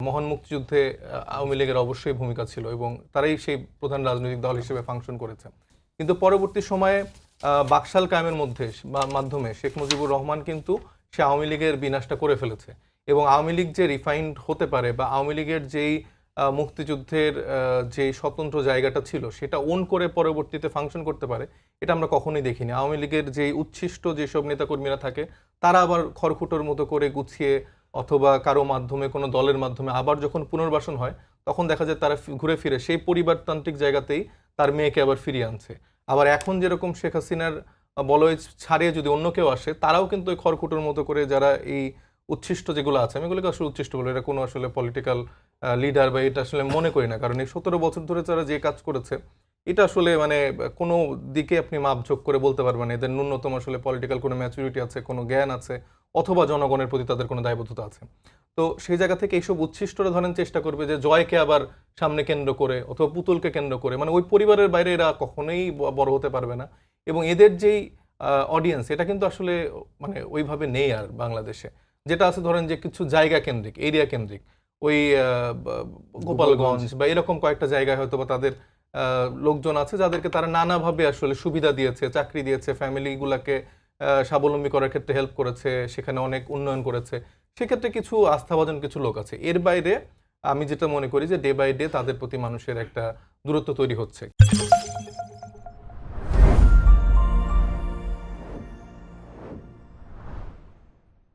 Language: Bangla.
মহান মুক্তিযুদ্ধে আওয়ামী লীগের অবশ্যই ভূমিকা ছিল এবং তারাই সেই প্রধান রাজনৈতিক দল হিসেবে ফাংশন করেছে। কিন্তু পরবর্তী সময়ে বাকশাল কায়েমের মাধ্যমে শেখ মুজিবুর রহমান কিন্তু সে আওয়ামী লীগের বিনাশটা করে ফেলেছে এবং আওয়ামী লীগ যে রিফাইন্ড হতে পারে বা আওয়ামী লীগের যেই মুক্তিযুদ্ধের যে স্বতন্ত্র জায়গাটা ছিল সেটা ওন করে পরবর্তীতে ফাংশন করতে পারে, এটা আমরা কখনোই দেখিনি। আওয়ামী লীগের যেই উচ্ছিষ্ট যেসব নেতাকর্মীরা থাকে তারা আবার খড়কুটোর মতো করে গুছিয়ে অথবা কারো মাধ্যমে কোনো দলের মাধ্যমে আবার যখন পুনর্বাসন হয় তখন দেখা যায় তারা ঘুরে ফিরে সেই পরিবারতান্ত্রিক জায়গাতেই তার মেয়েকে আবার ফিরিয়ে আনছে। আবার এখন যেরকম শেখ হাসিনার বলয় ছাড়িয়ে যদি অন্য কেউ আসে তারাও কিন্তু ওই খড়কুটোর মতো করে যারা এই উচ্ছিষ্ট যেগুলো আছে, আমি এগুলোকে আসলে উচ্ছিষ্ট বলে, এটা কোনো আসলে পলিটিক্যাল লিডার বা এটা আসলে মনে করি না, কারণ এই 17 বছর ধরে তারা যে কাজ করেছে এটা আসলে মানে কোনো দিকে আপনি মাপঝোঁক করে বলতে পারবেন না এদের ন্যূনতম আসলে পলিটিক্যাল কোনো ম্যাচুরিটি আছে, কোনো জ্ঞান আছে, অথবা জনগণের প্রতি তাদের কোনো দায়বদ্ধতা আছে। তো সেই জায়গা থেকে এইসব উচ্ছিষ্টরা ধরেন চেষ্টা করবে যে জয়কে আবার সামনে কেন্দ্র করে অথবা পুতুলকে কেন্দ্র করে, মানে ওই পরিবারের বাইরে এরা কখনোই বড় হতে পারবে না। এবং এদের যেই অডিয়েন্স এটা কিন্তু আসলে মানে ওইভাবে নেই আর বাংলাদেশে। যেটা আছে ধরেন যে কিছু জায়গা কেন্দ্রিক, এরিয়া কেন্দ্রিক, ওই গোপালগঞ্জ বা এরকম কয়েকটা জায়গায় হয়তো বা তাদের লোকজন আছে যাদেরকে তারা নানাভাবে আসলে সুবিধা দিয়েছে, চাকরি দিয়েছে, ফ্যামিলিগুলোকে স্বাবলম্বী করার ক্ষেত্রে হেল্প করেছে, সেখানে অনেক উন্নয়ন করেছে। সেক্ষেত্রে কিছু আস্থাভাজন কিছু লোক আছে। এর বাইরে আমি যেটা মনে করি যে ডে বাই ডে তাদের প্রতি মানুষের একটা দূরত্ব তৈরি হচ্ছে।